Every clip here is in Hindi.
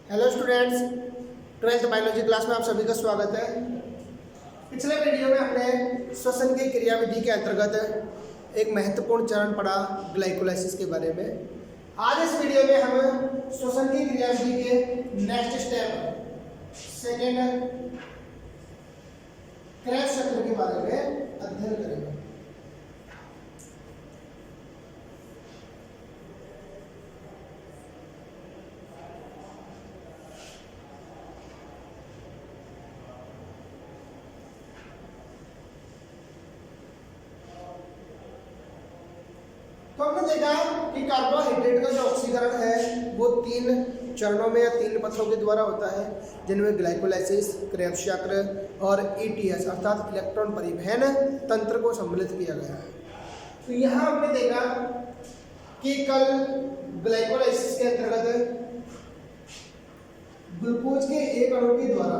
Hello students, 12th biology class में आप सभी का स्वागत है। पिछले वीडियो में हमने श्वसन की क्रियाविधि के अंतर्गत एक महत्वपूर्ण चरण पढ़ा ग्लाइकोलाइसिस के बारे में। आज इस वीडियो में हम श्वसन की क्रियाविधि के नेक्स्ट स्टेप सेकेंड क्रेब्स चक्र के बारे में अध्ययन करेंगे। तो हमने देखा कि कार्बोहाइड्रेट का जो ऑक्सीकरण है वो 3 चरणों में या 3 पथों के द्वारा होता है, जिनमें ग्लाइकोलाइसिस, क्रेब्स चक्र और ETS अर्थात इलेक्ट्रॉन परिवहन तंत्र को सम्मिलित किया गया है। तो यहाँ हमने देखा कि कल ग्लाइकोलाइसिस के अंतर्गत ग्लूकोज के एक अणु के द्वारा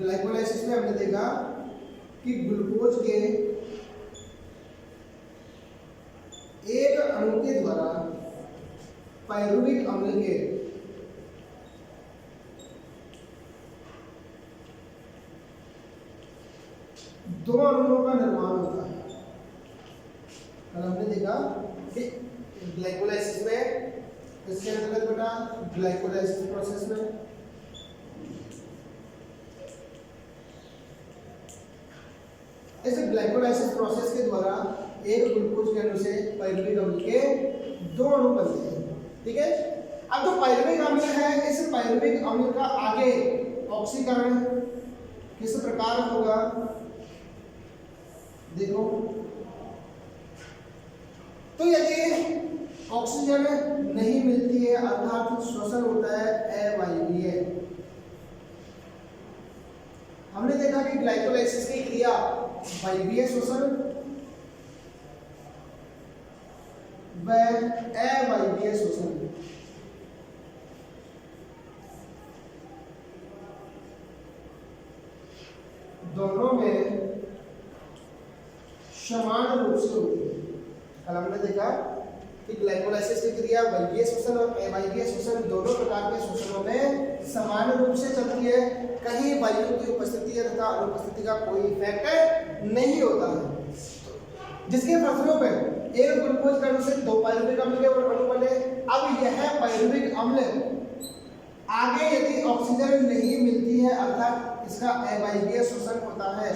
ग्लाइकोलाइसिस में हमने देखा कि ग्लूकोज के एक अणु के द्वारा पायरुविक अम्ल के दो अणुओं का निर्माण होता है। कल हमने देखा कि ग्लाइकोलाइसिस में इसके अंतर्गत बेटा ग्लाइकोलाइसिस प्रोसेस में इस ग्लाइकोलाइसिस प्रोसेस के द्वारा एक ग्लूकोज के अणु से पायरुविक अम्ल के 2 अणु बनते हैं। ठीक है, अब जो पायरुविक अम्ल है, इस पायरुविक अम्ल का आगे ऑक्सीकरण किस प्रकार होगा, देखो। तो यदि ऑक्सीजन नहीं मिलती है अर्थात श्वसन होता है अवायवीय। हमने देखा कि ग्लाइकोलाइसिस की क्रिया वायवीय श्वसन व अवायवीय श्वसन दोनों में समान रूप से होती है। कल हमने देखा कि ग्लाइकोलाइसिस की क्रिया वायवीय श्वसन और अवायवीय श्वसन दोनों प्रकार के श्वसनों में समान रूप से चलती है। कहीं वायु की उपस्थिति तथा अनुपस्थिति का कोई इफेक्ट नहीं होता है, जिसके फलस्वरूप एक ग्लूकोज के अणु से 2 पायरुविक अम्ल के अणु बने। अब यह पायरुविक अम्ल आगे यदि ऑक्सीजन नहीं मिलती है अर्थात इसका अवायवीय श्वसन होता है,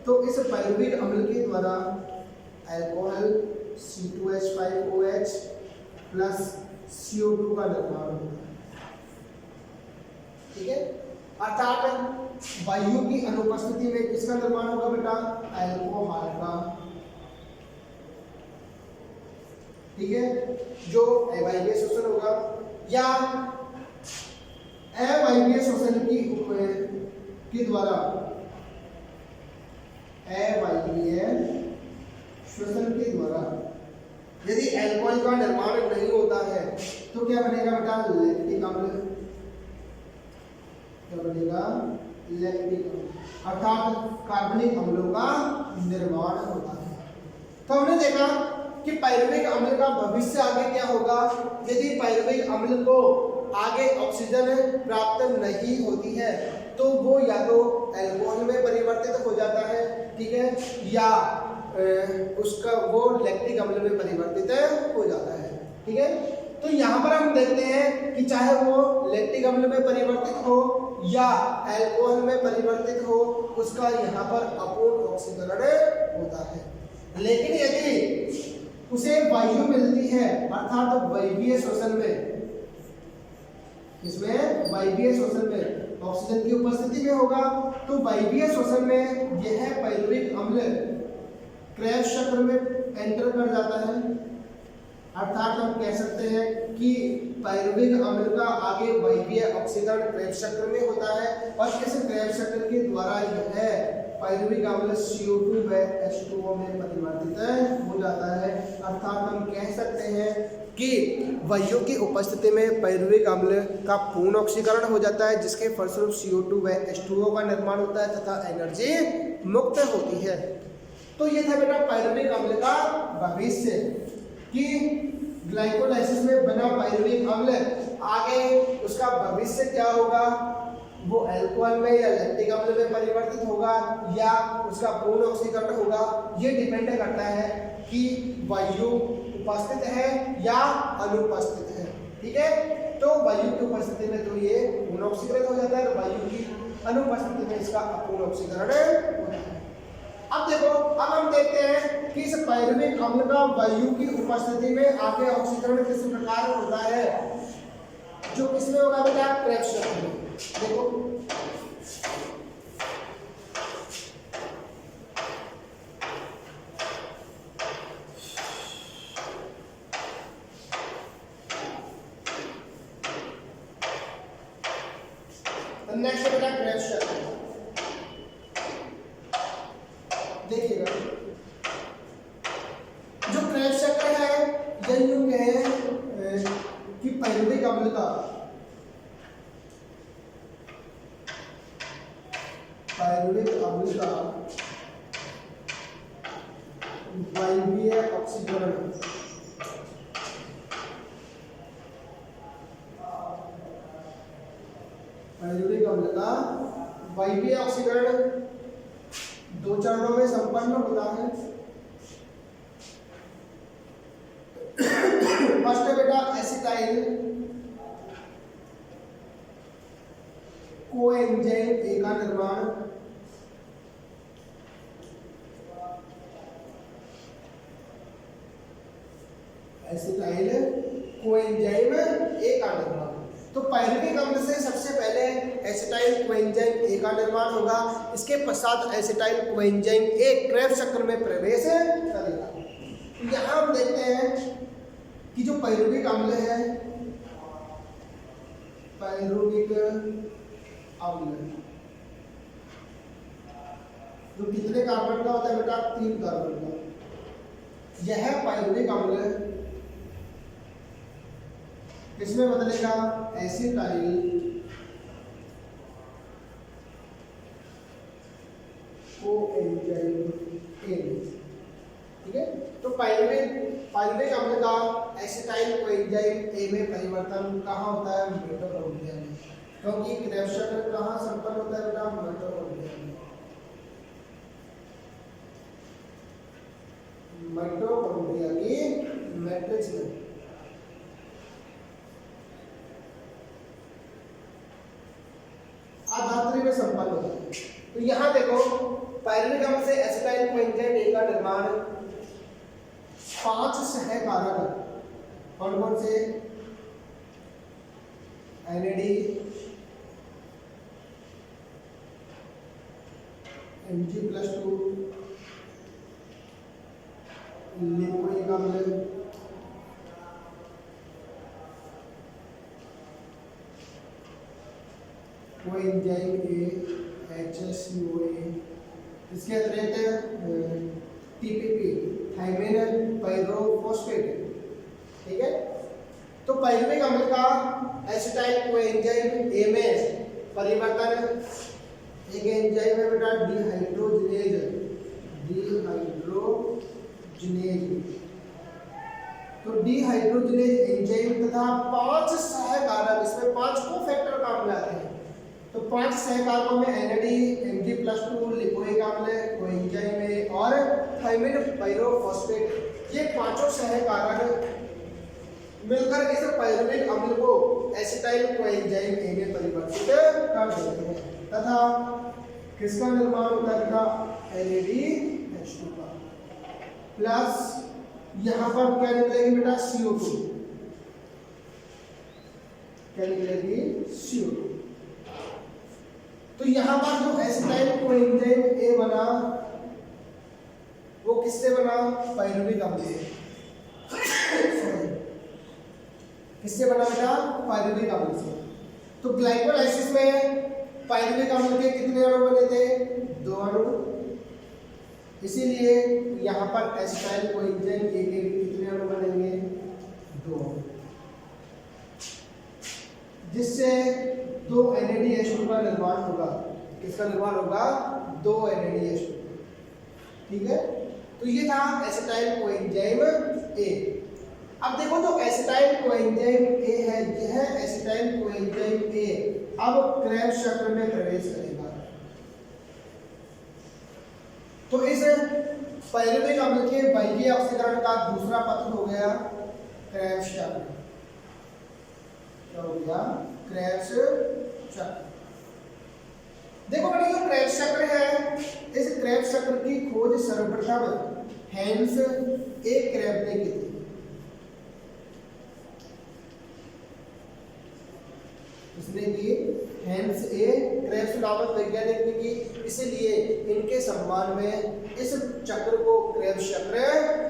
तो इस पायरुविक अम्ल के द्वारा अल्कोहल C2H5OH प्लस CO2 का निर्माण होता है। ठीक है, अर्थात वायु की अनुपस्थिति में किसका निर्माण होगा बेटा, अल्कोहल का। ठीक है, जो अवायवीय श्वसन होगा या अवायवीय श्वसन के द्वारा अवायवीय श्वसन के द्वारा यदि अल्कोहल का निर्माण नहीं होता है तो क्या बनेगा बेटा, लैक्टिक अम्ल। क्या बनेगा, लैक्टिक अम्ल अर्थात कार्बनिक अम्लों का निर्माण होता है। तो हमने देखा कि पायरुविक अम्ल का भविष्य आगे क्या होगा। यदि पायरुविक अम्ल को आगे ऑक्सीजन प्राप्त नहीं होती है तो वो या तो अल्कोहल में परिवर्तित हो जाता है, ठीक है, या उसका वो लैक्टिक अम्ल में परिवर्तित हो जाता है। ठीक है, तो यहाँ पर हम देखते हैं कि चाहे वो लैक्टिक अम्ल में परिवर्तित हो या अल्कोहल में परिवर्तित हो, उसका यहाँ पर अपूर्ण ऑक्सीकरण होता है। लेकिन यदि उसे वायु मिलती है अर्थात वायवीय श्वसन में, इसमें वायवीय श्वसन में ऑक्सीजन की उपस्थिति में होगा, तो वायवीय श्वसन में यह पायरुविक अम्ल क्रेब्स चक्र में एंटर कर जाता है। अर्थात हम कह सकते हैं कि पायरुविक अम्ल का आगे वायवीय ऑक्सीकरण क्रेब्स चक्र में होता है और इस क्रेब्स चक्र के द्वारा यह पायरुविक अम्ल CO2 व H2O में परिवर्तित हो जाता है। अर्थात हम कह सकते हैं कि वायु की उपस्थिति में पायरुविक अम्ल का पूर्ण ऑक्सीकरण हो जाता है, जिसके फलस्वरूप CO2 व H2O का निर्माण होता है तथा एनर्जी मुक्त होती है। तो ये था बेटा पायरुविक अम्ल का भविष्य कि ग्लाइकोलाइसिस में बना पायरुविक अम्ल आगे उसका भविष्य क्या होगा, वो अल्कोहल में या लैक्टिक अम्ल में परिवर्तित होगा या उसका पूर्ण ऑक्सीकरण होगा। ये डिपेंड करता है कि वायु उपस्थित है या अनुपस्थित है। ठीक है, तो वायु की उपस्थिति में तो ये पूर्ण ऑक्सीकरण हो जाता है, और वायु की अनुपस्थिति में इसका अपूर्ण ऑक्सीकरण होता है। अब देखो, अब हम देखते हैं कि इस पायरुविक अम्ल का वायु की उपस्थिति में आगे ऑक्सीकरण किस प्रकार होता है, जो किसमें होगा बेटा, क्रेब्स चक्र में। देखो नेक्स्ट बेटा क्रेब्स चक्र। देखिएगा जो क्रेब्स चक्र है यह यूं कहें कि पायरुविक अम्ल का वायवीय ऑक्सीकरण पायरुविक अम्ल का वायवीय ऑक्सीकरण दो चरणों में संपन्न होता है। फर्स्ट है बेटा एसिटाइल कोएंजाइम ए का निर्माण, एसिटाइल कोएंजाइम ए का निर्माण। तो पायरुविक अम्ल से सबसे पहले एसिटाइल कोएंजाइम ए का निर्माण होगा, इसके पश्चात एसिटाइल कोएंजाइम ए क्रेब्स चक्र में प्रवेश करेगा। यहाँ हम देखते हैं कि जो पायरुविक अम्ल है, पायरुविक अम्ल जो कितने कार्बन का होता है बेटा, 3 कार्बन का। यह पायरुविक अम्ल किसमें बदलेगा, एसिटाइल कोएंजाइम ए में। ठीक है, तो पायरुविक अम्ल का एसिटाइल कोएंजाइम ए में परिवर्तन कहाँ होता है, मिटोकॉन्ड्रिया में। क्योंकि क्रेब्स चक्र कहाँ संपन्न होता है बेटा, मिटोकॉन्ड्रिया में। मिटोकॉन्ड्रिया की मैट्रिक्स में। आधात्री में संपन्न होता है। तो यहाँ देखो पायरुविक अम्ल से एसिटाइल कोएंजाइम ए का निर्माण 5 सहकारक, कौन कौन से, NAD, Mg+2, लिपोइक अम्ल, कोएंजाइम ए, HCOA, इसके अतिरिक्त TPP थाइमिन पाइरोफॉस्फेट। ठीक है, तो पायरुविक अम्ल का एसिटाइल कोएंजाइम ए में परिवर्तन, एक एंजाइम है बेटा डिहाइड्रोजिनेज, तो डिहाइड्रोजिनेज एंजाइम तथा 5 सहकारक, इसमें 5 कोफैक्टर काम में आते हैं। तो 5 सहकारकों में NAD, Mg+2, लिपोइक अम्ल, कोएंजाइम ए और थाइमिन पाइरोफॉस्फेट, ये पांचों सहकारक मिलकर इस पायरुविक अम्ल को एसिटाइल कोएंजाइम ए में परिवर्तित कर देते हैं तथा किसका निर्माण होता है, NADH2 का, प्लस यहाँ पर क्या निकलेगी बेटा, CO2, क्या निकलेगी, CO2। तो यहाँ पर जो एसिटाइल कोएंजाइम ए बना वो किससे बना, पायरुविक अम्ल से। किससे बना बेटा, पायरुविक अम्ल से। तो ग्लाइकोलाइसिस में पायरुविक अम्ल के कितने अणु बने थे, 2 अणु। इसीलिए यहाँ पर एसिटाइल कोएंजाइम ए के कितने अणु बनेंगे, 2, जिससे 2 NADH2 का निर्माण होगा। किसका निर्माण होगा, 2 NADH2। ठीक है, तो ये था एसिटाइल कोएंजाइम ए। अब देखो जो एसिटाइल कोएंजाइम ए है, यह एसिटाइल कोएंजाइम ए अब क्रेब्स चक्र में प्रवेश करेगा। तो इस पायरुविक अम्ल के बाह्य ऑक्सीकरण का दूसरा पथ हो गया क्रेब्स चक्र। क्या हो गया? क्रेब्स चक्र। देखो बेटा जो क्रेब्स चक्र है, इस क्रेब्स चक्र की खोज सर्वप्रथम हैंस ए क्रेब ने की थी। इसने की हैंस ए क्रेब्स नामक वैज्ञानिक ने की, इसलिए इनके सम्मान में इस चक्र को क्रेब्स चक्र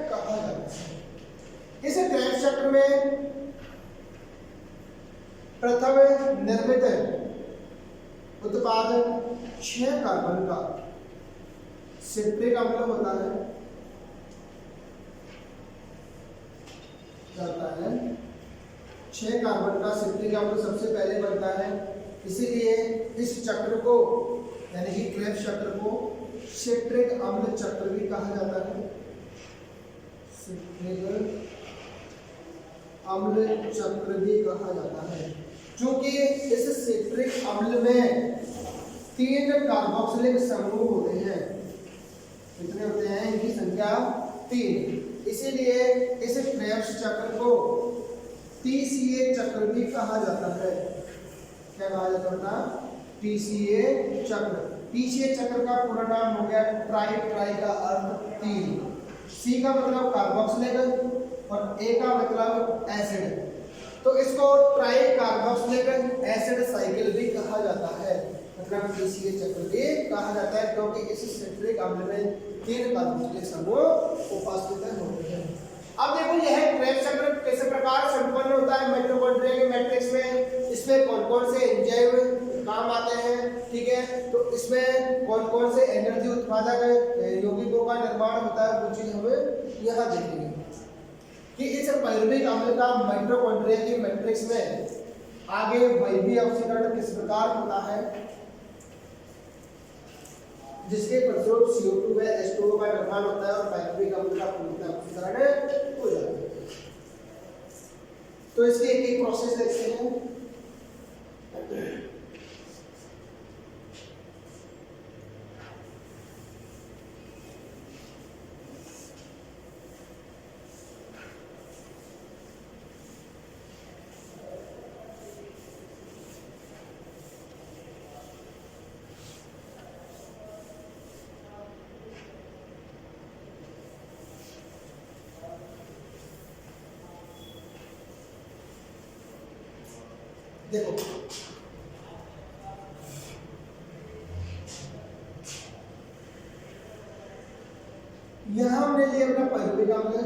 कहा जाता है। इस क्रेब्स चक्र में प्रथम निर्मित उत्पाद 6 कार्बन का सिट्रिक अम्ल होता है, जाता है 6 कार्बन का सिट्रिक अम्ल सबसे पहले बनता है। इसीलिए इस चक्र को यानी कि क्रेब्स चक्र को सिट्रिक अम्ल चक्र भी कहा जाता है। सिट्रिक अम्ल चक्र भी कहा जाता है, क्योंकि इस सिट्रिक अम्ल में 3 कार्बोक्सिलिक समूह होते हैं। कितने होते हैं? इनकी संख्या 3। इसीलिए इस क्रेब्स चक्र को TCA चक्र भी कहा जाता है। क्या कहा जाता है? TCA चक्र। TCA चक्र का पूरा नाम हो गया ट्राई, ट्राई का अर्थ 3, C का मतलब कार्बोक्सिलिक और A का मतलब एसिड। तो इसको ट्राई कार्बोक्सिलिक एसिड साइकिल भी कहा जाता है, मतलब TCA चक्र भी कहा जाता है, क्योंकि इस सिट्रिक अम्ल में 3 कार्बोक्सिलिक समूह उपस्थित होते हैं। अब देखो यह क्रेब्स चक्र किस प्रकार संपन्न होता है माइटोकॉन्ड्रिया के मैट्रिक्स में। इसमें कौन कौन से एंजाइम काम आते हैं, ठीक है, तो इसमें कौन कौन से एनर्जी उत्पादक यौगिकों का निर्माण होता है, वो चीज हमें यहाँ देखेंगे कि इस पायरुविक अम्ल का माइटोकॉन्ड्रिया के मैट्रिक्स में आगे बाह्य ऑक्सीकरण किस प्रकार होता है, जिसके फलस्वरूप CO2 व H2O का निर्माण होता है और पायरुविक अम्ल का पूर्णतः ऑक्सीकरण हो जाता है। तो इसके एक एक प्रोसेस देखते हैं। देखो यहां हमने लिया अपना पायरुविक अम्ल,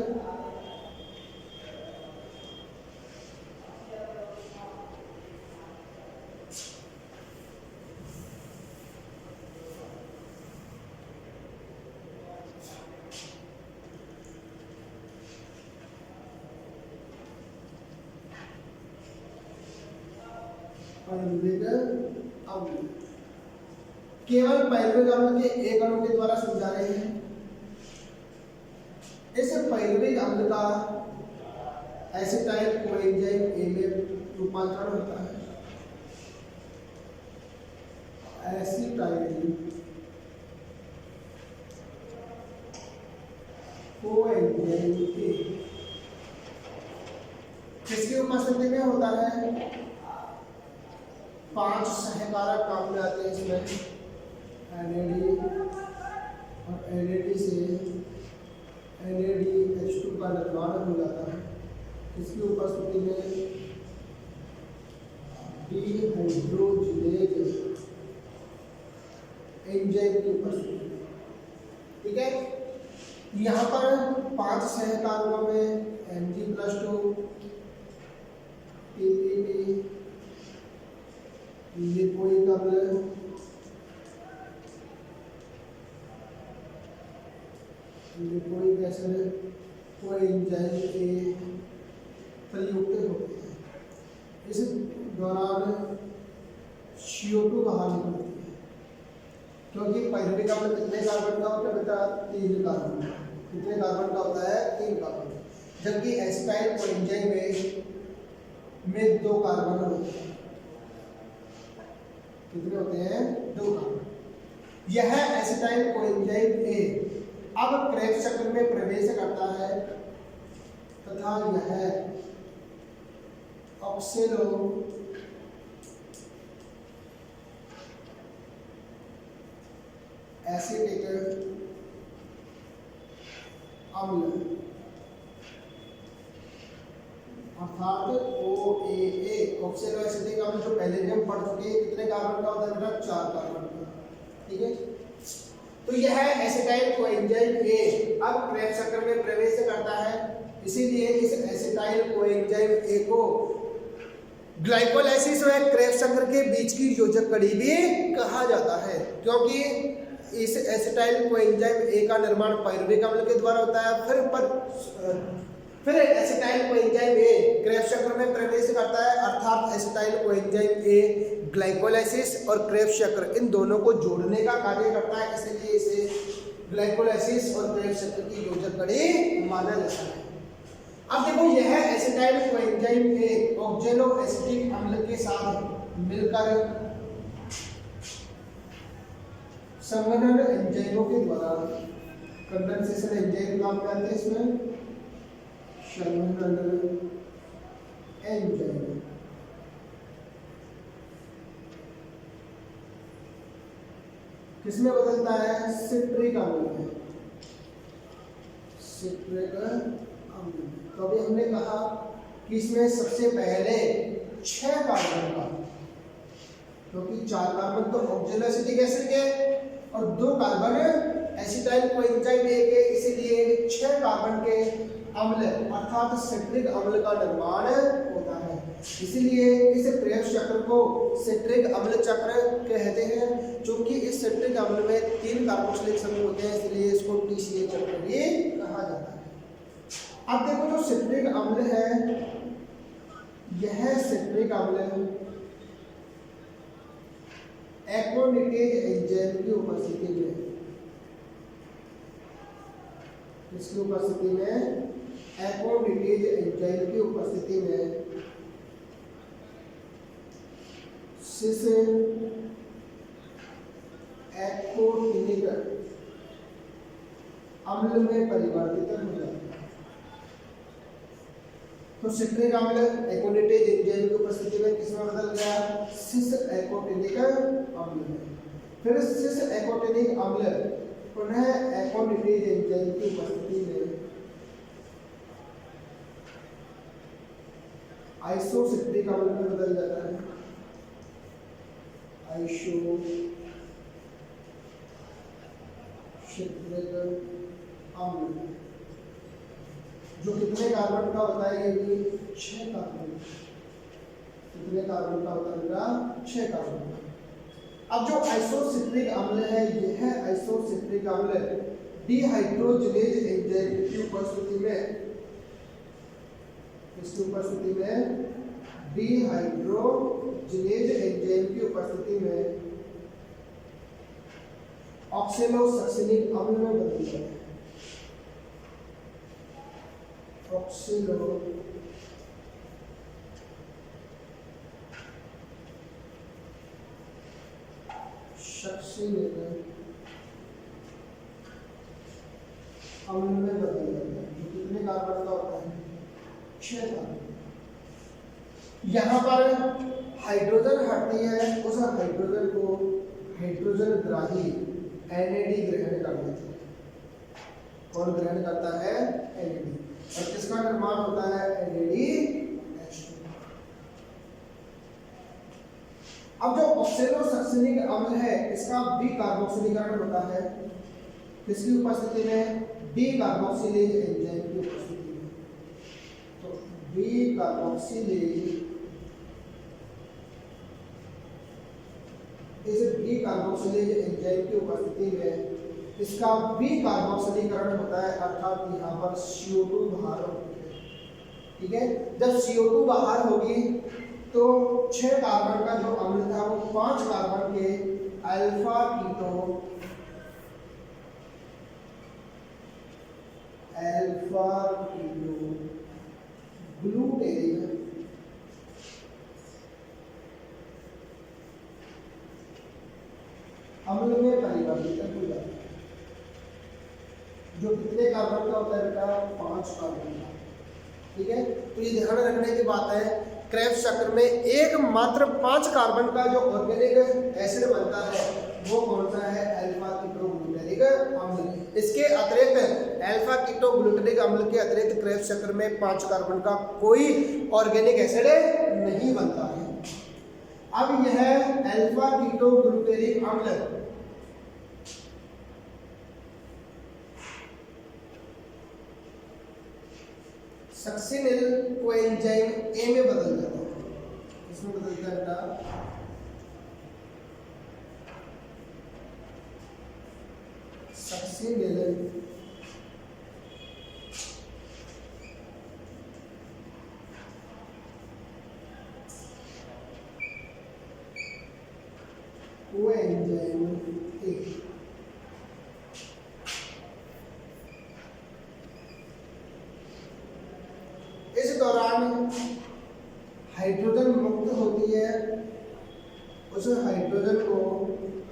पायरुविक अम्ल केवल पायरुविक अम्ल के एक अणु के द्वारा समझा रहे हैं। इस पायरुविक अम्ल का एसिटाइल कोएंजाइम ए में रूपांतरण होता है। एसिटाइल कोएंजाइम ए किसकी उपस्थिति में होता है? 5 सहकारक काम में आते हैं इसमें, NAD और NAD से NADH2 का निर्माण हो जाता है। इसकी उपस्थिति में डिहाइड्रोजिनेज एंजाइम की उपस्थिति, ठीक है। यहाँ पर 5 सहकारकों में Mg+2 PPP लिपोइक अम्ल लिपोइक एसिड कोएंजाइम ए प्रयुक्त होते हैं। इस दौरान CO2 बाहर निकलती है, क्योंकि पायरुविक अम्ल कितने कार्बन का होता है बेटा? 3 कार्बन। कितने कार्बन का होता है? 3 कार्बन। जबकि एसिटाइल कोएंजाइम में 2 कार्बन होते हैं। कितने होते हैं? 2 कार्बन। यह एसिटाइल कोएंजाइम ए अब क्रेब्स चक्र में प्रवेश करता है तथा यह ऑक्सेलो एसिटिक अम्ल अर्थात OAA ऑक्सेलो एसिटिक अम्ल जो पहले भी हम पढ़ चुके हैं, कितने कार्बन का होता है बेटा? 4 कार्बन का। ठीक है, तो यह एसिटाइल कोएंजाइम ए अब क्रेब्स चक्र में प्रवेश करता है, इसीलिए इस एसिटाइल कोएंजाइम ए को ग्लाइकोलाइसिस व क्रेब्स चक्र के बीच की योजक कड़ी भी कहा जाता है, क्योंकि इस एसिटाइल कोएंजाइम ए का निर्माण पायरुविक अम्ल के द्वारा होता है। फिर एसिटाइल कोएंजाइम ए क्रेब्स चक्र में प्रवेश करता है, अर्थात एसिटाइल कोएंजाइम ए ग्लाइकोलाइसिस और क्रेब्स चक्र इन दोनों को जोड़ने का कार्य करता है, इसलिए इसे ग्लाइकोलाइसिस और क्रेब्स चक्र की योजक कड़ी माना जाता है। अब देखो, यह एसिटाइल कोएंजाइम ए ऑक्जेलो एसिटिक अम्ल के साथ मिलकर संघनन एंजाइमों के द्वारा, कंडेंसेशन एंजाइम काम करते हैं इसमें, संघनन एंजाइम किसमें बदलता है? सिट्रिक अम्ल में। सिट्रिक अम्ल। तो अभी हमने कहा कि इसमें सबसे पहले 6 कार्बन का, क्योंकि 4 कार्बन तो ऑक्जेलो एसिटिक एसिड के और 2 कार्बन एसिटाइल कोएंजाइम ए के, इसीलिए 6 कार्बन के अम्ल अर्थात सिट्रिक अम्ल का निर्माण होता है। इसीलिए इस क्रेब्स चक्र को सिट्रिक अम्ल चक्र कहते हैं। चूंकि इस सिट्रिक अम्ल में 3 कार्बोक्सिलिक समूह होते हैं, इसलिए इसको TCA चक्र भी कहा जाता है। अब देखो, जो सिट्रिक अम्ल है, यह सिट्रिक अम्ल एक्रोनिटेज एंजाइम की उपस्थिति में, इसकी उपस्थिति में एक्रोनिटेज एंजाइम की उपस्थिति में सिस एक्रोटिनिक अम्ल में परिवर्तित हो जाता है। तो सिट्रिक अम्ल एक्रोनिटेज एंजाइम की उपस्थिति में किसमें बदल गया? सिस एक्रोटिनिक अम्ल में। फिर सिस एक्रोटिनिक अम्ल पुनः एक्रोनिटेज एंजाइम की उपस्थिति में आइसोसिट्रिक अम्ल में बदल जाता है। आइसोसिट्रिक अम्ल जो कितने कार्बन का होता है? ये भी 6 कार्बन। कितने कार्बन का होता है? 6 कार्बन का। अब जो आइसोसिट्रिक अम्ल है, यह आइसोसिट्रिक अम्ल डिहाइड्रोजिनेज एंजाइम की उपस्थिति में, इसकी उपस्थिति में डिहाइड्रोजिनेज एंजाइम की उपस्थिति में ऑक्सैलोसक्सिनिक अम्ल में बदल जाता है। ऑक्सैलो सक्सिनिक अम्ल में बदल जाता है। कितने कार्बन का होता है? 6 कार्बन। यहाँ पर हाइड्रोजन हटती है, उस हाइड्रोजन को हाइड्रोजन ग्राही NAD ग्रहण कर लेते हैं। कौन ग्रहण करता है? NAD। और किसका निर्माण होता है? NADH2। अब जो ऑक्सैलोसक्सिनिक अम्ल है, इसका कार्बोक्सिलीकरण होता है किसकी उपस्थिति में? कार्बोक्सिलेज एंजाइम की उपस्थिति में। तो कार्बोक्सिलेज, इस कार्बोक्सिलेज एंजाइम की उपस्थिति में इसका कार्बोक्सिलीकरण होता है, अर्थात यहाँ पर CO2 बाहर होती है। ठीक है, जब CO2 बाहर होगी तो 6 कार्बन का जो अम्ल था वो 5 कार्बन के अल्फा कीटो ग्लूटेरिक अम्ल में परिवर्तित हो जाता है, जो कितने कार्बन का होता है बेटा? 5 कार्बन का। ठीक है, तो ये ध्यान रखने की बात है, क्रेब्स चक्र में एकमात्र 5 कार्बन का जो ऑर्गेनिक एसिड बनता है वो कौन सा है? अल्फा कीटोग्लूटेरिक अम्ल। इसके अतिरिक्त अल्फा कीटोग्लूटेरिक अम्ल के अतिरिक्त क्रेब्स चक्र में 5 कार्बन का कोई ऑर्गेनिक एसिड नहीं बनता है। अब यह अल्फा कीटोग्लूटेरिक अम्ल सक्सिनिल कोएंजाइम ए में बदल जाता है। इसमें बदलता है बेटा सक्सिनिल कोएंजाइम ए। इस दौरान हाइड्रोजन मुक्त होती है, उस हाइड्रोजन को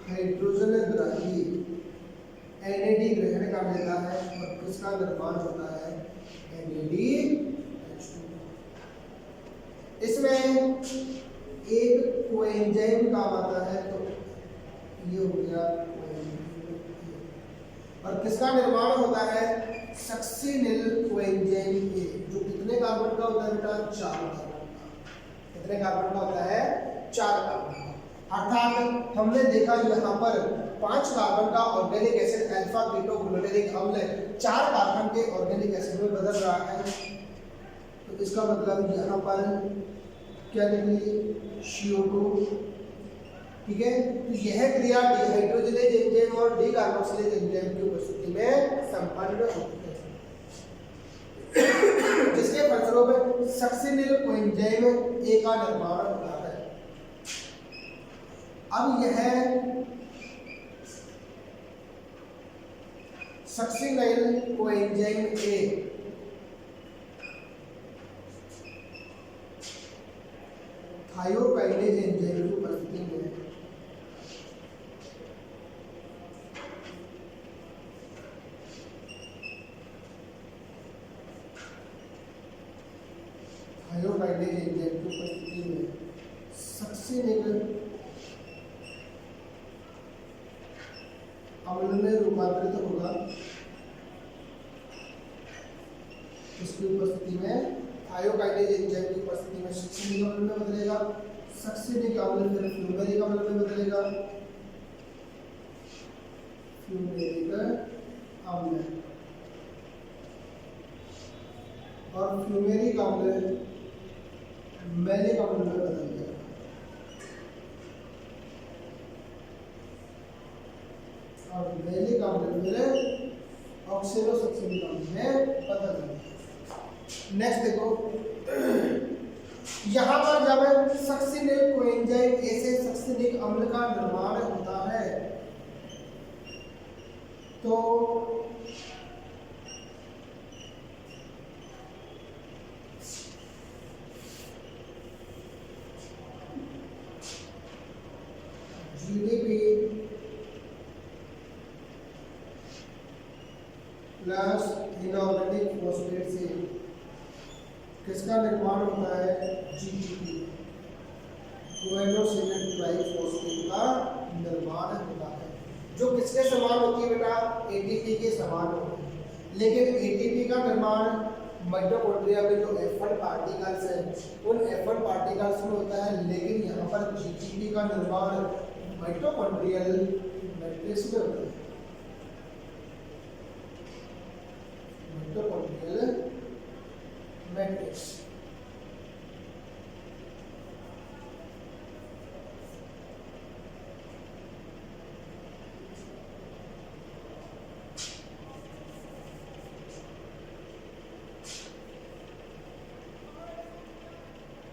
हाइड्रोजन ग्राही NAD ग्रहण कर लेता है और किसका निर्माण होता है? NADH2। इसमें एक कोएंजाइम काम आता है, तो ये हो गया और किसका निर्माण होता है? सक्सिनिल कोएंजाइम ए, जो कितने कार्बन का होता है बेटा? 4 कार्बन का। कितने कार्बन का होता है? 4 कार्बन का। अर्थात हमने देखा यहाँ पर 5 कार्बन का ऑर्गेनिक एसिड अल्फा कीटोग्लूटेरिक अम्ल 4 कार्बन के ऑर्गेनिक एसिड में बदल रहा है, तो इसका मतलब यहाँ पर क्या निकली? CO2। ठीक है, तो यह क्रिया डिहाइड्रोजनेज एंजाइम और डीकार्बोक्सिलेज एंजाइम की उपस्थिति में संपन्न होती है, जिसके फलस्वरूप सक्सिनिल कोएंजाइम ए का निर्माण होता है। अब यह succinyl coenzyme A thiokinase enzyme की उपस्थिति में थायोकाइनेज एंजाइम की उपस्थिति में सक्सिनिल अम्ल में रूपांतरित होगा। इसकी उपस्थिति में थायोकाइनेज एंजाइम की उपस्थिति में सक्सिनिक अम्ल में बदलेगा, सक्सिनिक अम्ल फिर फ्यूमेरिक अम्ल में बदलेगा, फ्यूमेरिक अम्ल और फ्यूमेरिक अम्ल मैलिक अम्ल में बदल जाएगा। और मैलिक अम्ल फिर ऑक्सीलोसक्सिनिक अम्ल में बदल जाएगा। नेक्स्ट देखो, यहाँ पर जब सक्सिनिल कोएंजाइम ए से सक्सिनिक अम्ल का निर्माण होता है तो GDP प्लस इनऑर्गेनिक फॉस्फेट से किसका निर्माण होता है? GTP, गुआनोसिलेट ट्राइफॉस्फेट का निर्माण होता है, जो किसके समान होती है बेटा? ATP के समान होती है। लेकिन ATP का निर्माण माइटोकॉन्ड्रिया में जो F1 पार्टिकल्स हैं उन F1 पार्टिकल्स में होता है, लेकिन यहाँ पर GTP का निर्माण माइटोकॉन्ड्रियल मैट्रिक्स में होता है। Mitochondrial matrix.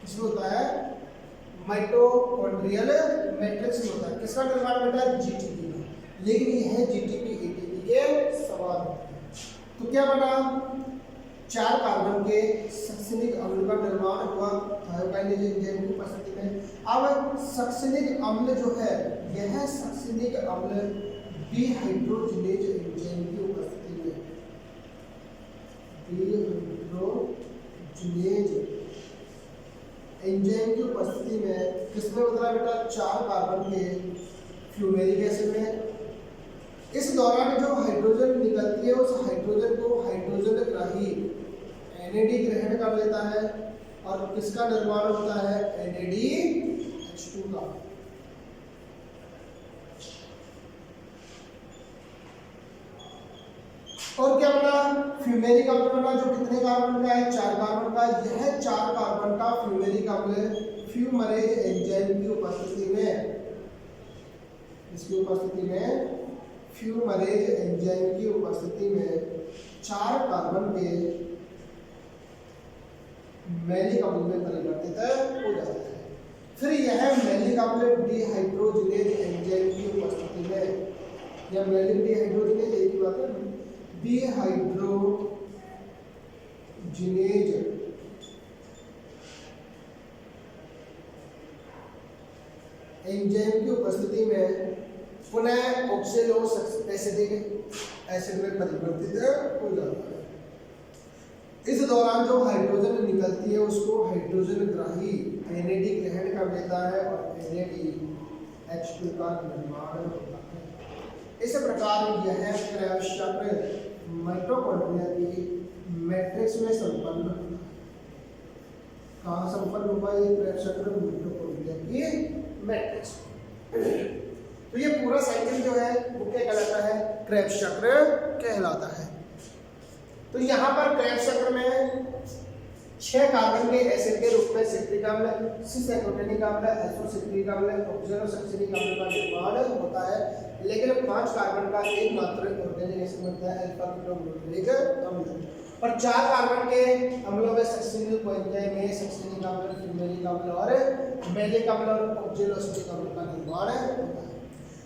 इसमें होता है माइटोकॉन्ड्रियल मैट्रिक्स में होता है। किसका निर्माण बेटा? GTP का। लेकिन यह GTP ATP के समान होता है। तो क्या बना? 4 कार्बन के सक्सिनिक अम्ल का निर्माण हुआ थायोकाइनेज एंजाइम की उपस्थिति में। अब सक्सिनिक अम्ल जो है यह सक्सिनिक अम्ल डिहाइड्रोजिनेज एंजाइम की उपस्थिति में, डिहाइड्रोजिनेज एंजाइम की उपस्थिति में किसमें बदला बेटा? 4 कार्बन के फ्यूमेरिक एसिड में। इस दौरान जो हाइड्रोजन निकलती है उस हाइड्रोजन को हाइड्रोजन ग्राही NAD ग्रहण कर लेता है और किसका निर्माण होता है? NADH2 का। और क्या बना? फ्यूमेरिक अम्ल बना जो कितने कार्बन का है? 4 कार्बन का। यह 4 कार्बन का फ्यूमेरिक अम्ल फ्यूमरेज एंजाइम की उपस्थिति में, इसकी उपस्थिति में फ्यूमरेज एंजाइम की उपस्थिति में 4 कार्बन के मैलिक अम्ल में परिवर्तित हो जाता है। फिर यह मैलिक अम्ल डिहाइड्रोजिनेज एंजाइम की उपस्थिति में, यह मैलिक डिहाइड्रोजिनेज एक ही बात है, डिहाइड्रोजिनेज एंजाइम की उपस्थिति में पुनः ऑक्सैलोएसिटिक एसिड में परिवर्तित हो जाता है। इस दौरान जो हाइड्रोजन निकलती है उसको हाइड्रोजन ग्राही NAD ग्रहण कर लेता है और NADH2 का निर्माण होता है। इस प्रकार यह क्रेब्स चक्र माइटोकॉन्ड्रिया की मैट्रिक्स में संपन्न होता है। कहाँ संपन्न हुआ ये क्रेब्स चक्र? माइटोकॉन्ड्रिया की मैट्रिक्स। तो ये पूरा साइकिल जो है वो क्या कहलाता है? क्रेब्स चक्र कहलाता है। तो यहाँ पर क्रेब्स चक्र में 6 कार्बन के एसिड के रूप में सिट्रिक अम्ल, सिस एकोटेनिक अम्ल, एसोसिट्रिक अम्ल, ऑक्सैलोसक्सिनिक अम्ल का निर्माण होता है। लेकिन 5 कार्बन का एकमात्र ऑर्गेनिक एसिड बनता है अल्फा कीटोन्यूक्लिक अम्ल। और 4 कार्बन के अम्लों में सक्सिनिक कोएंजाइम है, सक्सिनिक अम्ल, फ्यूमेरिक अम्ल और मैलिक अम्ल और ऑक्सैलोएसिटिक अम्ल का निर्माण होता है।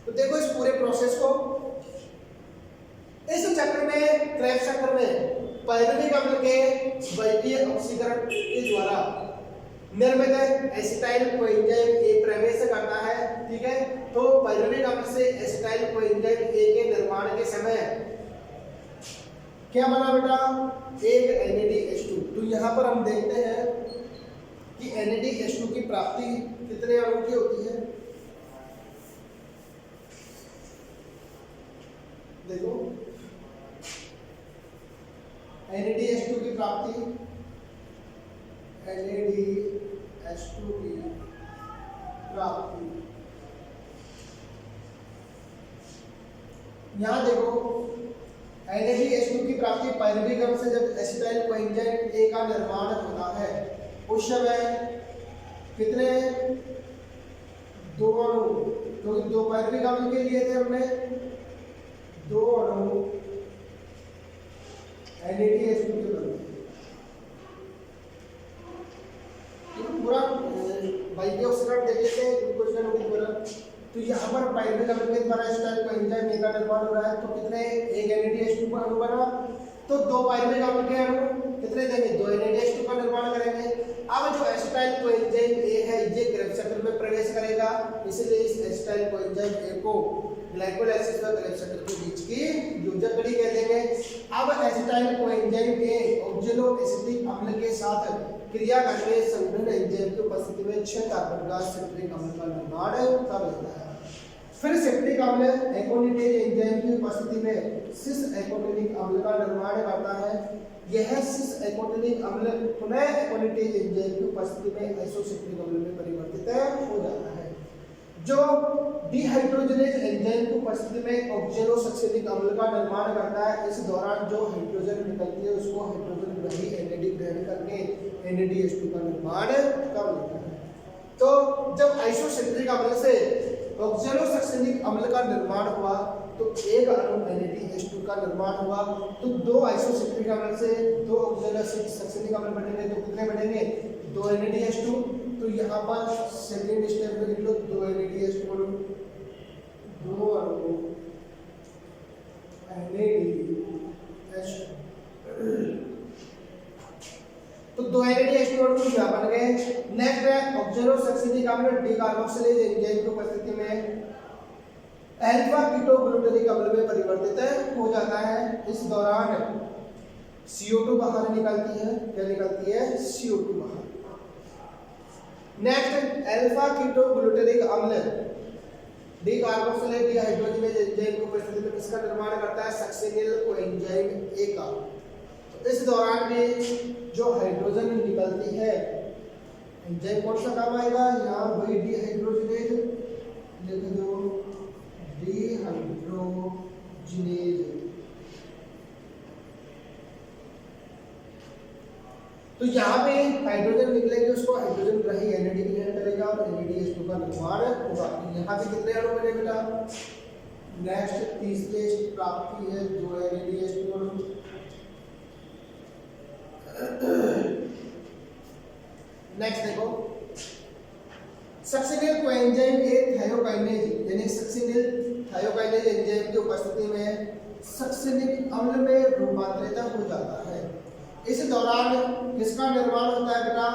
तो देखो इस पूरे प्रोसेस को, इस चक्र में क्रेब्स चक्र में पाइरुविक अम्ल के द्वितीय ऑक्सीकरण के द्वारा निर्मित एसिटाइल कोएंजाइम A प्रवेश करता है। ठीक है, तो पाइरुविक अम्ल से एसिटाइल कोएंजाइम A के निर्माण के समय क्या बना बेटा? एक NADH2। तो यहाँ पर हम देखते हैं कि NADH2 की प्राप्ति कितने अणु की होती है? देखो NADH2 की प्राप्ति, NADH2 की प्राप्ति यहाँ देखो NADH2 की प्राप्ति पाइरुविक अम्ल से जब एसिटाइल कोएंजाइम A का निर्माण होता है उस समय कितने? 2 अणु, क्योंकि 2 पाइरुविक अम्ल के लिए थे हमने 2 अणु NADH2 के बनते हैं। पूरा बाइक ऑक्सीकरण देख लेते हैं ग्लूकोज का अणु द्वारा। तो यहाँ पर पाइरुविक अम्ल के द्वारा एसिटाइल कोएंजाइम A का निर्माण हो रहा है। तो कितने? एक NADH2 का अणु बना, तो 2 पाइरुविक अम्ल के अणु कितने देंगे? 2 NADH2 का निर्माण करेंगे। अब जो एसिटाइल कोएंजाइम A है ये क्रेब्स चक्र में प्रवेश करेगा, इसलिए इस एसिटाइल कोएंजाइम A को ग्लाइकोलाइसिस व क्रेब्स चक्र के बीच की योजक कड़ी कह देंगे। अब एसिटाइल कोएंजाइम A ऑक्सैलोएसिटिक अम्ल के साथ क्रिया करके संघनन एंजाइम की उपस्थिति में 6 कार्बन का सिट्रिक अम्ल का निर्माण कर लेता है। फिर सिट्रिक अम्ल एकोनिटेज एंजाइम की उपस्थिति में सिस एकोटेनिक अम्ल का निर्माण करता है। यह सिस एकोटेनिक अम्ल पुनः एकोनिटेज एंजाइम की उपस्थिति में आइसोसिट्रिक अम्ल में परिवर्तित हो जाता है, जो डिहाइड्रोजिनेज एंजाइम की उपस्थिति में ऑक्सैलोसक्सिनिक अम्ल का निर्माण करता है। इस दौरान जो हाइड्रोजन निकलती है उसको हाइड्रोजन ग्राही NAD ग्रहण करके NADH2 का निर्माण कर लेता है। तो जब आइसोसिट्रिक अम्ल से ऑक्सैलोसक्सिनिक अम्ल का निर्माण हुआ तो एक अणु NADH2 का निर्माण हुआ। तो 2 आइसोसिट्रिक अम्ल से 2 ऑक्सैलोसक्सिनिक अम्ल बनेंगे, तो कितने बनेंगे? 2 NADH2। तो यहाँ पर सेकेंड स्टेप में लिख लो 2 NADH2 अणु, 2 अणु NADH2 तो 2 NADH2 यहाँ बन गए। नेक्स्ट है ऑक्सैलोसक्सिनिक अम्ल डीकार्बोक्सिलेज एंजाइम की उपस्थिति में अल्फा कीटोग्लूटारिक अम्ल में परिवर्तित हो जाता है। इस दौरान CO2 बाहर निकलती है। क्या निकलती है? CO2 बाहर। नेक्स्ट अल्फा कीटोग्लूटारिक अम्ल डीकार्बोक्सिलेज डिहाइड्रोजिनेज एंजाइम की उपस्थिति में किसका निर्माण करता है? सक्सिनिल कोएंजाइम ए का। तो इस दौरान में जो हाइड्रोजन निकलती है एंजाइम कौन सा काम आएगा? यहाँ वही डिहाइड्रोजिनेज लिख दो, डिहाइड्रोजिनेज। तो यहाँ पे हाइड्रोजन निकलेंगे, उसको हाइड्रोजन ग्रही NAD ग्रहण करेगा और NADH2 का निर्माण होगा। यहाँ पे कितने अणु बने बेटा? नेक्स्ट तीसरे प्राप्ति है 2 NADH2 अणु। नेक्स्ट देखो सक्सिनिल कोएंजाइम ए थायोकाइनेज यानी सक्सिनिल थायोकाइनेज एंजाइम की उपस्थिति में सक्सिनिक अम्ल में रूपांतरित हो जाता है। इस दौरान किसका निर्माण होता है बेटा?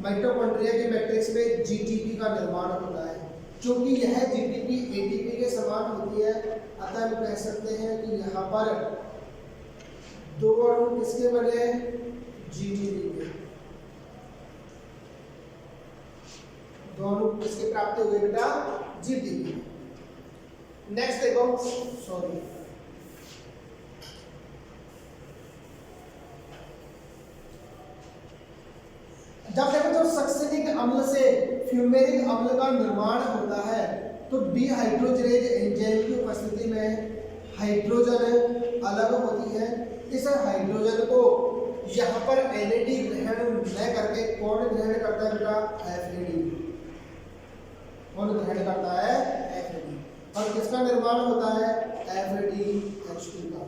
माइटोकॉन्ड्रिया के मैट्रिक्स में GTP का निर्माण होता है। क्योंकि यह GTP ATP के समान होती है, अतः हम कह सकते हैं कि यहाँ पर 2 अणु किसके बने? GTP के। 2 अणु किसकी प्राप्ति हुई बेटा? GTP। नेक्स्ट देखो, सॉरी जब देखो जो सक्सिनिक अम्ल से फ्यूमेरिक अम्ल का निर्माण होता है तो डिहाइड्रोजिनेज एंजाइम की उपस्थिति में हाइड्रोजन अलग होती है। इस हाइड्रोजन को यहाँ पर NAD ग्रहण न करके कौन ग्रहण करता है बेटा? FAD। कौन ग्रहण करता है? FAD। और किसका निर्माण होता है? FADH2 का।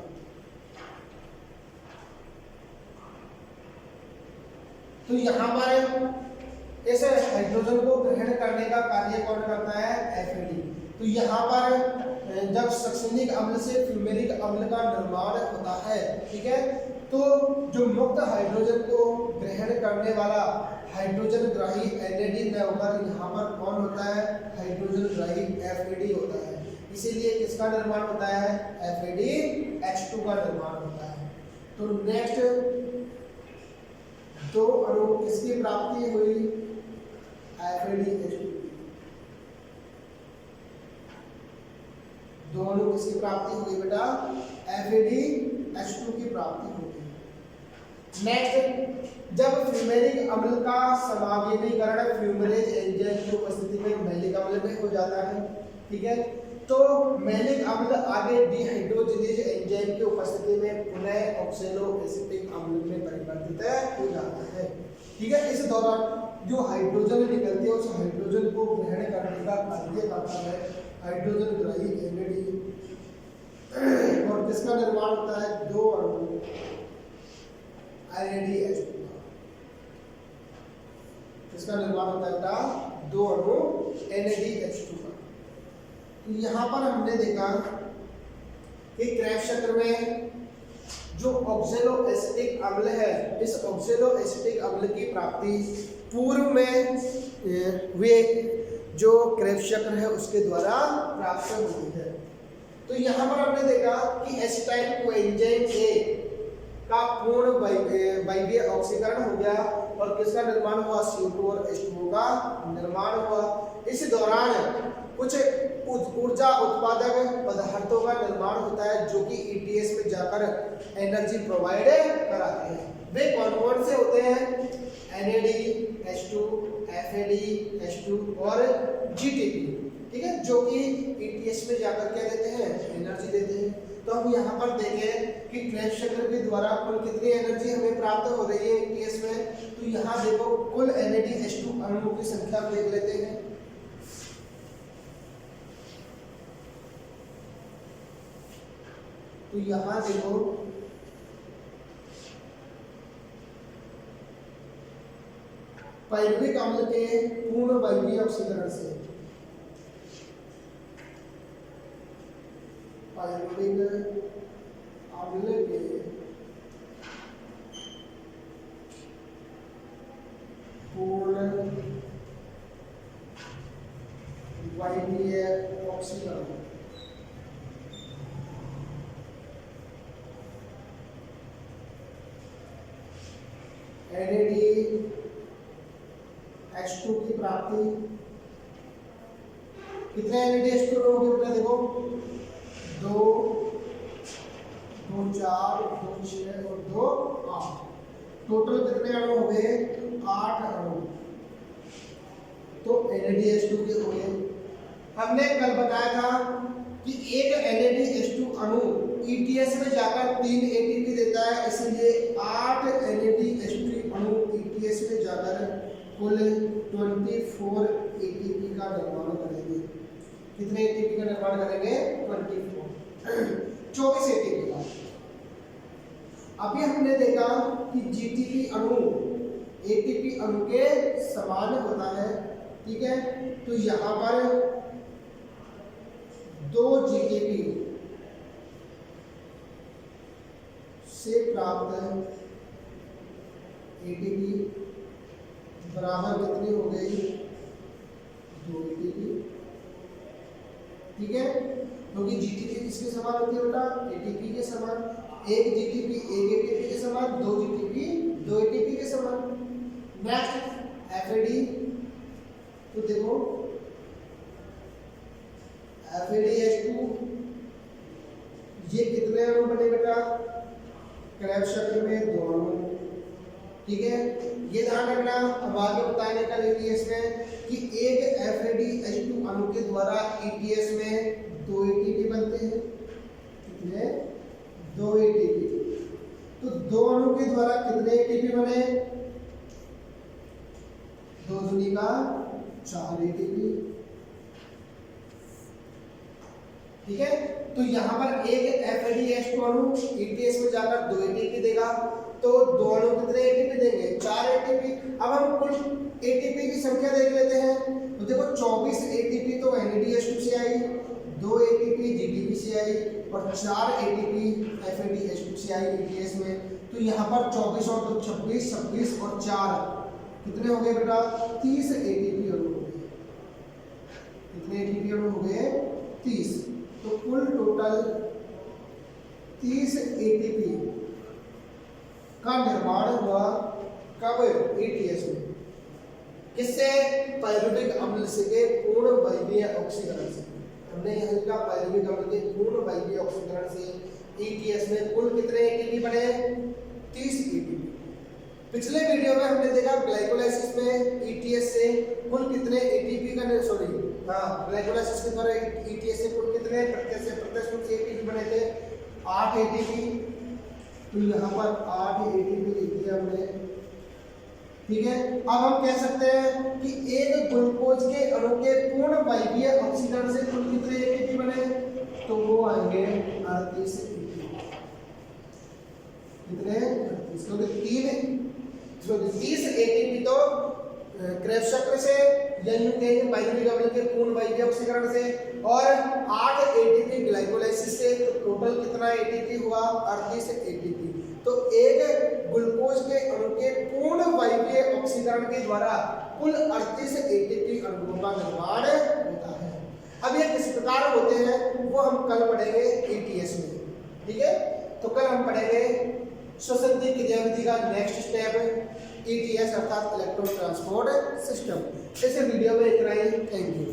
तो यहाँ पर इस हाइड्रोजन को ग्रहण करने का कार्य कौन करता है? FAD। तो यहाँ पर जब सक्सिनिक अम्ल से फ्यूमेरिक अम्ल का निर्माण होता है, ठीक है, तो जो मुक्त हाइड्रोजन को ग्रहण करने वाला हाइड्रोजन ग्राही NAD न होकर यहाँ पर कौन होता है? हाइड्रोजन ग्राही FAD होता है। इसीलिए किसका निर्माण होता है? FADH2 का निर्माण होता है। तो नेक्स्ट 2 अणु किसकी प्राप्ति हुई? FADH2। 2 अणु किसकी प्राप्ति हुई बेटा? FADH2 की प्राप्ति होगी। नेक्स्ट जब फ्यूमेरिक अम्ल का समावेशीकरण फ्यूमरेज एंजाइम की उपस्थिति में मैलिक अम्ल में हो जाता है, ठीक है, तो मैलिक अम्ल आगे डिहाइड्रोजिनेज एंजाइम की उपस्थिति में पुनः ऑक्सैलोएसिटिक अम्ल में परिवर्तित हो जाता है। ठीक है, इस दौरान जो हाइड्रोजन निकलती है उस हाइड्रोजन को ग्रहण करने का कार्य करता है हाइड्रोजन ग्राही NAD और किसका निर्माण होता है? 2 अणु NADH2 का। किसका निर्माण होता है बेटा? 2 अणु NADH2 का। तो यहाँ पर हमने देखा कि क्रेब्स चक्र में जो ऑक्सैलोएसिटिक अम्ल है, इस ऑक्सैलोएसिटिक अम्ल की प्राप्ति पूर्व में वे जो क्रेब्स चक्र है उसके द्वारा प्राप्त होती है। तो यहाँ पर हमने देखा कि एसिटाइल कोएंजाइम ए का पूर्ण वायवीय ऑक्सीकरण हो गया और किसका निर्माण हुआ? CO2 और H2O का निर्माण हुआ। इस दौरान कुछ ऊर्जा उत्पादक पदार्थों का निर्माण होता है जो कि ETS में जाकर एनर्जी प्रोवाइड कराते हैं। वे कौन कौन से होते हैं? NADH2, FADH2 और GTP, ठीक है, जो कि ETS में जाकर क्या देते हैं? एनर्जी देते हैं। तो हम यहाँ पर देखें कि क्रेब्स चक्र के द्वारा कुल कितनी एनर्जी हमें प्राप्त हो रही है ETS में। तो यहाँ देखो कुल NADH2 अणुओं की संख्या देख लेते हैं। तो यहाँ देखो पाइरुविक अम्ल के पूर्ण वायवीय ऑक्सीकरण से पाइरुविक अम्ल के वायवीय ऑक्सीकरण। NADH2 की प्राप्ति, कितने NADH2 होंगे बेटा देखो, 2 2 4 2 6 और 2 8, टोटल कितने अणु हो गए, 8 अणु। तो NADH2 के हो गए। हमने कल बताया था कि एक NADH2 अणु ETS में जाकर 3 ATP देता है, इसलिए 8 NADH2 अणु ETS में जाकर कुल 24 ATP का निर्माण करेंगे। कितने ATP का निर्माण करेंगे, 24 ATP का। अभी हमने देखा कि GTP अणु ATP अणु के समान होता है, ठीक है। तो यहाँ पर 2 GTP से प्राप्त ATP बराबर कितनी हो गई, 2 ATP, ठीक है। क्योंकि GTP किसके समान होती है बेटा, ATP के समान। एक GTP एक ATP के समान, 2 GTP 2 ATP के समान। नेक्स्ट FAD, तो देखो FADH2 ये कितने अणु बने बेटा, क्रेब्स चक्र में 2 अणु, ठीक है। ये ध्यान रखना, अब आगे बताने का ETS में कि एक FADH2 अणु के द्वारा ETS में 2 ATP बनते हैं। कितने, 2 ATP। तो 2 अणु के द्वारा कितने ATP बने, 2 दूनी का 4 ATP, ठीक है। तो यहाँ पर एक FADH2 अणु ETS में जाकर 2 ATP देगा, तो 2 अणु कितने ATP देंगे, 4 ATP। अब हम कुल ATP की संख्या देख लेते हैं। तो देखो 24 ATP तो NADH2 से आई, 2 ATP GTP से आई और 4 ATP FADH2 से आई ETS में। तो यहाँ पर 24 और 2 26, 26 और 4 कितने हो गए बेटा, 30 ATP अणु हो गए। कितने ATP अणु हो गए, 30। तो कुल टोटल 30 ATP का निर्माण हुआ, कब, ETS में। किससे, पायरुविक अम्ल से के पूर्ण वायवीय ऑक्सीकरण से। हमने यहाँ लिखा पायरुविक अम्ल के पूर्ण वायवीय ऑक्सीकरण से ETS में कुल कितने ATP बने, 30 ATP। पिछले वीडियो में हमने देखा ग्लाइकोलाइसिस में ETS से कुल कितने ATP का, सॉरी हाँ, ग्लाइकोलाइसिस के द्वारा ETS से कुल कितने प्रत्यक्ष ATP बने थे, 8 ATP। तो यहाँ पर 8 ATP लिख दिया हमने, ठीक है। अब हम कह सकते हैं कि एक ग्लूकोज के अणु के पूर्ण वायवीय ऑक्सीकरण से कुल कितने ATP बने, तो वो आएंगे 38 ATP। कितने, 30 ATP तो क्रेब्स चक्र से, यानी कहेंगे पायरुविक अम्ल के पूर्ण वायवीय ऑक्सीकरण से, और 8 ATP ग्लाइकोलाइसिस से। तो टोटल कितना ATP हुआ, 38 ATP। तो एक ग्लूकोज के अणु के पूर्ण वायवीय ऑक्सीकरण के द्वारा कुल 38 ATP अणुओं का निर्माण होता है। अब ये किस प्रकार होते हैं वो हम कल पढ़ेंगे ETS में, ठीक है। तो कल हम पढ़ेंगे श्वसन क्रियाविधि का नेक्स्ट स्टेप ETS अर्थात इलेक्ट्रॉन ट्रांसपोर्ट सिस्टम। इस वीडियो में इतना ही, थैंक यू।